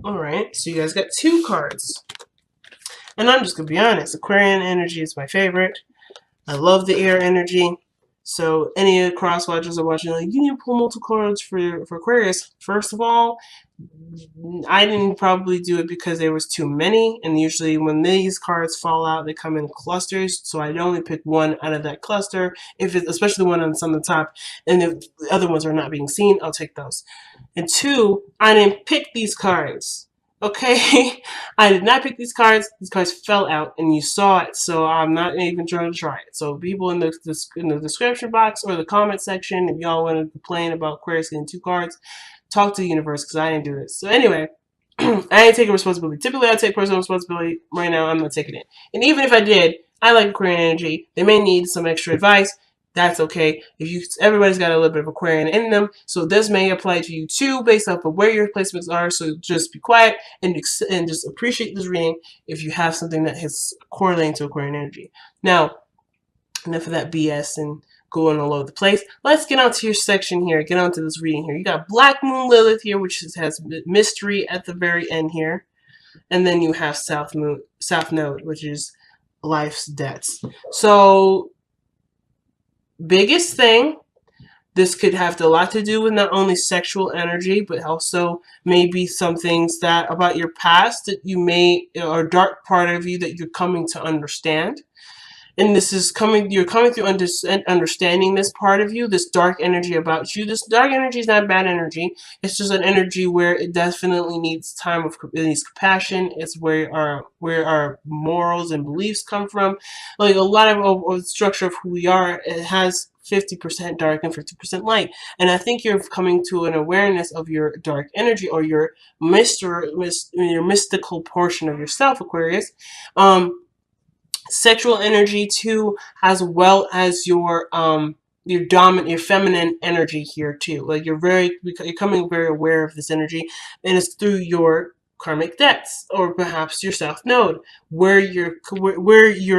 Alright, so you guys got 2 cards. And I'm just going to be honest, Aquarian energy is my favorite. I love the air energy. So any cross watchers are watching, like, you need to pull multiple cards for Aquarius. First of all, I didn't probably do it because there was too many, and usually when these cards fall out, they come in clusters. So I'd only pick one out of that cluster, if it's especially the one on the top, and if the other ones are not being seen, I'll take those. And 2, I didn't pick these cards. Okay, I did not pick these cards. These cards fell out, and you saw it. So I'm not even trying to try it. So people in the description box or the comment section, if y'all want to complain about Aquarius getting 2 cards, talk to the universe because I didn't do this. So anyway, I ain't taking responsibility. Typically, I take personal responsibility. Right now, I'm not taking it. And even if I did, I like Aquarian energy. They may need some extra advice. That's okay. Everybody's got a little bit of Aquarian in them, so this may apply to you too, based off of where your placements are. So just be quiet and just appreciate this reading if you have something that is correlating to Aquarian energy. Now, enough of that BS and going all over the place. Let's get on to your section here. Get on to this reading here. You got Black Moon Lilith here, which has mystery at the very end here, and then you have South Node, which is life's debts. So biggest thing, this could have a lot to do with not only sexual energy, but also maybe some things that about your past that you may, or dark part of you that you're coming to understand. And this is you're coming through understanding this part of you, this dark energy about you. This dark energy is not bad energy. It's just an energy where it definitely needs time of, it needs compassion. It's where our morals and beliefs come from. Like a lot of structure of who we are, it has 50% dark and 50% light. And I think you're coming to an awareness of your dark energy, or your mystical portion of yourself, Aquarius. Sexual energy too, as well as your feminine energy here too. Like you're becoming very aware of this energy, and it's through your karmic debts, or perhaps your South Node, where you're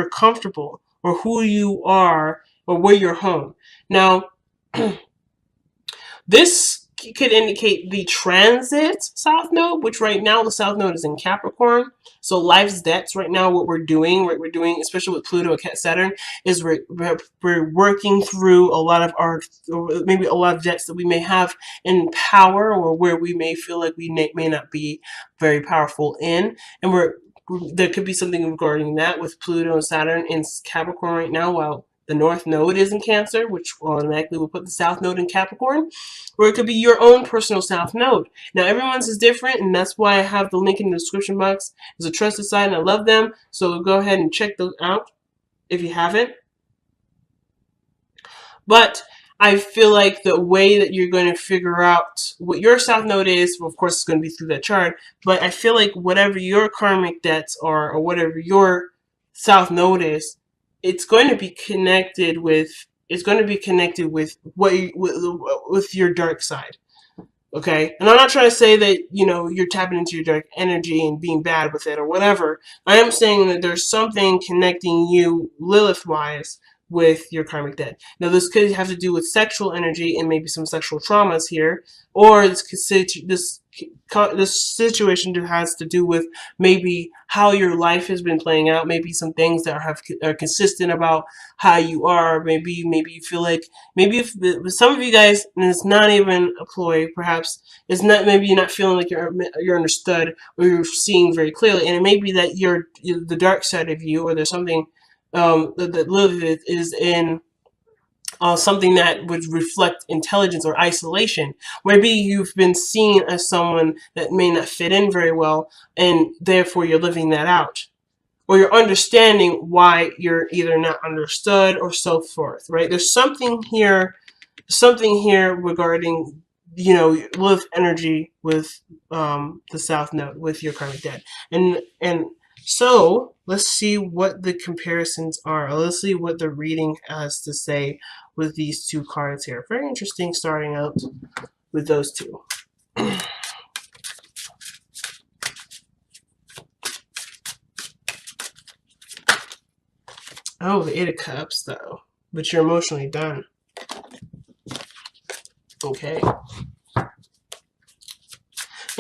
comfortable, or who you are, or where you're home. Now, this could indicate the transit South Node, which right now the South Node is in Capricorn. So life's debts right now, what we're doing, especially with Pluto and Saturn, is we're working through a lot of our, or maybe a lot of debts that we may have in power, or where we may feel like we may not be very powerful in. And there could be something regarding that with Pluto and Saturn in Capricorn right now, while the North Node is in Cancer, which automatically will put the South Node in Capricorn. Or it could be your own personal South Node. Now, everyone's is different, and that's why I have the link in the description box. It's a trusted site, and I love them. So go ahead and check those out if you haven't. But I feel like the way that you're going to figure out what your South Node is, well, of course, it's going to be through that chart. But I feel like whatever your karmic debts are, or whatever your South Node is, it's going to be connected with with your dark side. Okay, and I'm not trying to say that you're tapping into your dark energy and being bad with it or whatever. I am saying that there's something connecting you Lilith wise with your karmic debt. Now, this could have to do with sexual energy and maybe some sexual traumas here, or this situation has to do with maybe how your life has been playing out. Maybe some things that are consistent about how you are. Maybe you feel like, maybe if some of you guys, and it's not even a ploy, perhaps it's not, maybe you're not feeling like you're understood, or you're seeing very clearly, and it may be that you're the dark side of you, or there's something that Lilith is in something that would reflect intelligence or isolation. Maybe you've been seen as someone that may not fit in very well, and therefore you're living that out. Or you're understanding why you're either not understood, or so forth, right? There's something here regarding, Lilith energy with the South Node, with your karmic debt. And so let's see what the comparisons are. Let's see what the reading has to say with these 2 cards here. Very interesting starting out with those 2. Oh, the 8 of Cups, though. But you're emotionally done. Okay.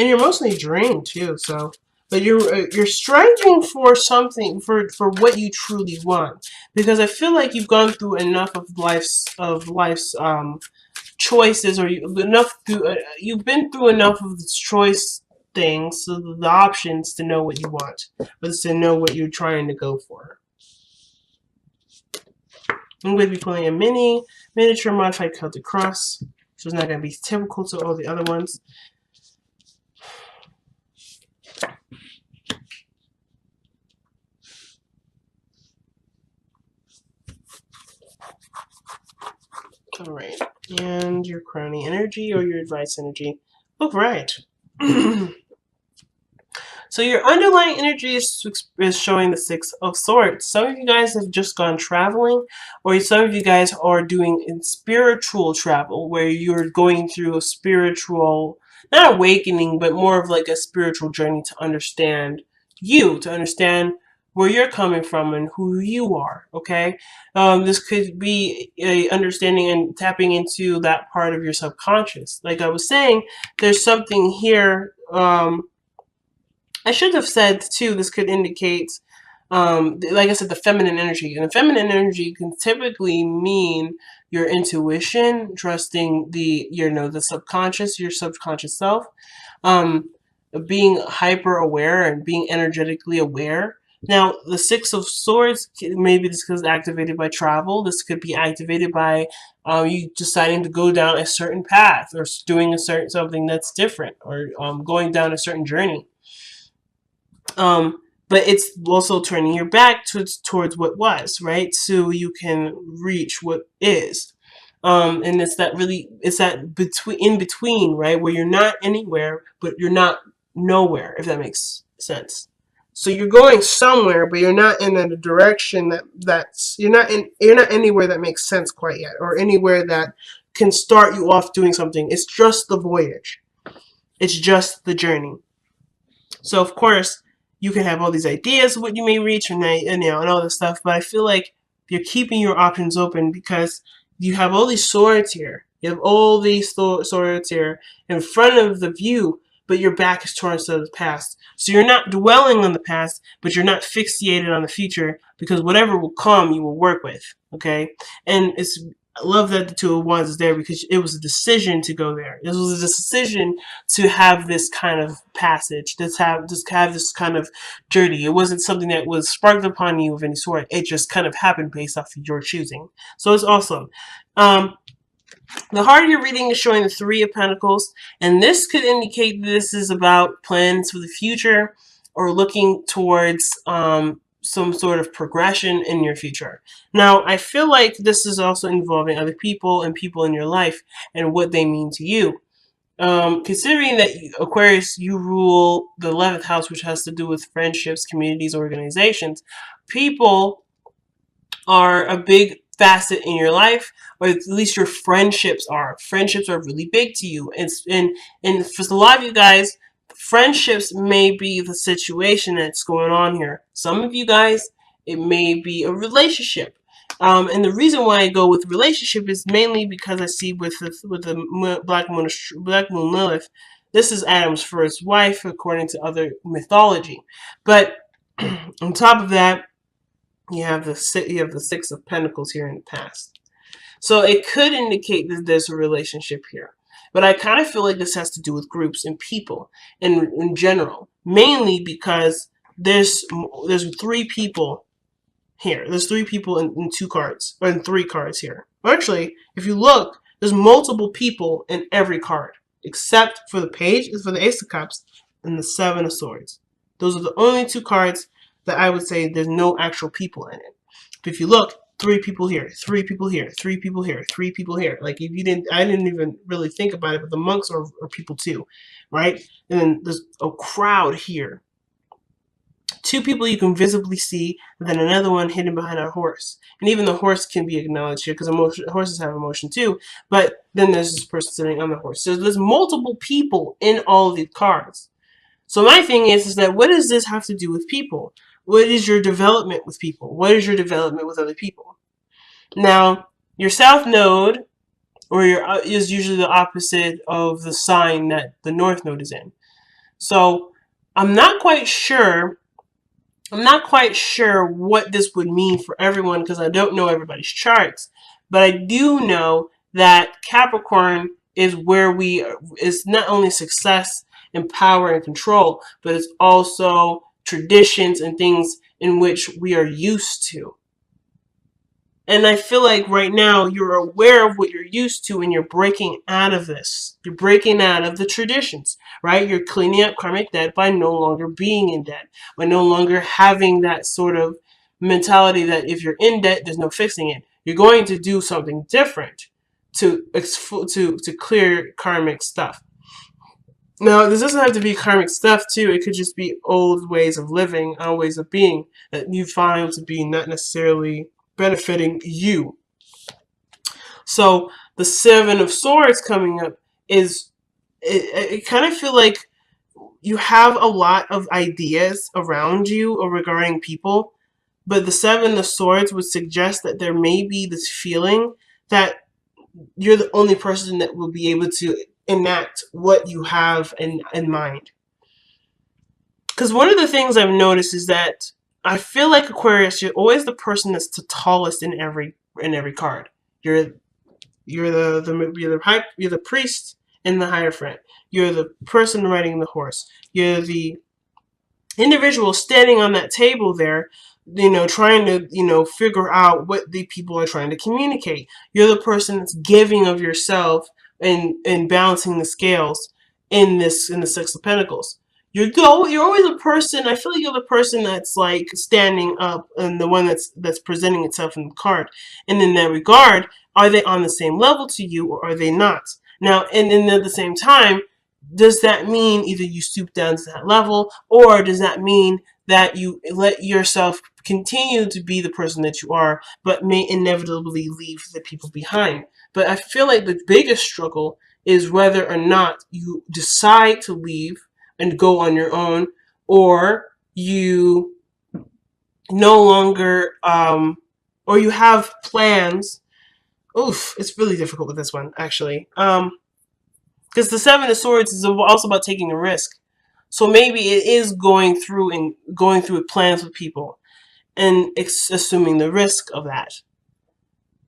And you're mostly drained too, so. But you're striving for something, for what you truly want, because I feel like you've gone through enough of life's choices, or you've been through enough of the choice things, so the options to know what you want, but to know what you're trying to go for. I'm going to be pulling a miniature modified Celtic Cross, so it's not going to be typical to all the other ones. Alright, and your crowning energy or your advice energy. Look right. So your underlying energy is showing the Six of Swords. Some of you guys have just gone traveling, or some of you guys are doing spiritual travel, where you're going through a spiritual, not awakening, but more of like a spiritual journey to understand you, to understand where you're coming from and who you are, okay? This could be a understanding and tapping into that part of your subconscious. Like I was saying, there's something here, I should have said too, this could indicate, like I said, the feminine energy. And the feminine energy can typically mean your intuition, trusting the subconscious, your subconscious self, being hyper aware and being energetically aware. Now, the Six of Swords, maybe this is activated by travel. This could be activated by you deciding to go down a certain path, or doing something that's different, or going down a certain journey. But it's also turning your back towards what was, right? So you can reach what is. And it's that in between, right? Where you're not anywhere, but you're not nowhere, if that makes sense. So you're going somewhere, but you're not in a direction you're not anywhere that makes sense quite yet, or anywhere that can start you off doing something. It's just the voyage. It's just the journey. So of course, you can have all these ideas of what you may reach, and all this stuff, but I feel like you're keeping your options open because you have all these swords here. You have all these swords here in front of the view, but your back is towards the past. So you're not dwelling on the past, but you're not fixated on the future, because whatever will come, you will work with, okay? And I love that the Two of Wands is there, because it was a decision to go there. It was a decision to have this kind of passage, to have this kind of journey. It wasn't something that was sparked upon you of any sort. It just kind of happened based off of your choosing. So it's awesome. The heart of your reading is showing the Three of Pentacles, and this could indicate this is about plans for the future, or looking towards some sort of progression in your future. Now, I feel like this is also involving other people and people in your life and what they mean to you. Considering that Aquarius, you rule the 11th house, which has to do with friendships, communities, organizations, people are a big facet in your life, or at least your friendships are. Friendships are really big to you. And for a lot of you guys, friendships may be the situation that's going on here. Some of you guys, it may be a relationship. And the reason why I go with relationship is mainly because I see with the Black Moon Lilith, this is Adam's first wife according to other mythology. But on top of that, you have the Six of Pentacles here in the past. So it could indicate that there's a relationship here. But I kind of feel like this has to do with groups and people in general. Mainly because there's three people here. There's three people in two cards, or in three cards here. Actually, if you look, there's multiple people in every card, except for the Ace of Cups and the Seven of Swords. Those are the only two cards that I would say there's no actual people in it. But if you look, three people here, three people here, three people here, three people here. Like if you didn't, I didn't even really think about it, but the monks are people too, right? And then there's a crowd here. Two people you can visibly see, and then another one hidden behind a horse. And even the horse can be acknowledged here, because horses have emotion too. But then there's this person sitting on the horse. So there's multiple people in all of these cards. So my thing is that what does this have to do with people? What is your development with people? What is your development with other people? Now, your South Node, or is usually the opposite of the sign that the North Node is in. So I'm not quite sure. I'm not quite sure what this would mean for everyone because I don't know everybody's charts. But I do know that Capricorn is where is not only success and power and control, but it's also traditions and things in which we are used to. And I feel like right now you're aware of what you're used to and you're breaking out of this. You're breaking out of the traditions, right? You're cleaning up karmic debt by no longer being in debt, by no longer having that sort of mentality that if you're in debt, there's no fixing it. You're going to do something different to clear karmic stuff. Now, this doesn't have to be karmic stuff too. It could just be old ways of living, old ways of being that you find to be not necessarily benefiting you. So the Seven of Swords coming up is, it kind of feel like you have a lot of ideas around you or regarding people, but the Seven of Swords would suggest that there may be this feeling that you're the only person that will be able to enact what you have in mind. Because one of the things I've noticed is that I feel like Aquarius, you're always the person that's the tallest in every card. You're the priest and the Hierophant. You're the person riding the horse. You're the individual standing on that table there, trying to, figure out what the people are trying to communicate. You're the person that's giving of yourself and balancing the scales in the Six of Pentacles. You're always a person. I feel like you're the person that's like standing up and the one that's presenting itself in the card. And in that regard, are they on the same level to you or are they not? Now, and at the same time, does that mean either you stoop down to that level, or does that mean that you let yourself continue to be the person that you are, but may inevitably leave the people behind? But I feel like the biggest struggle is whether or not you decide to leave and go on your own, or you no longer, or you have plans. Oof, it's really difficult with this one, actually. Because the Seven of Swords is also about taking a risk. So maybe it is going through plans with people and assuming the risk of that.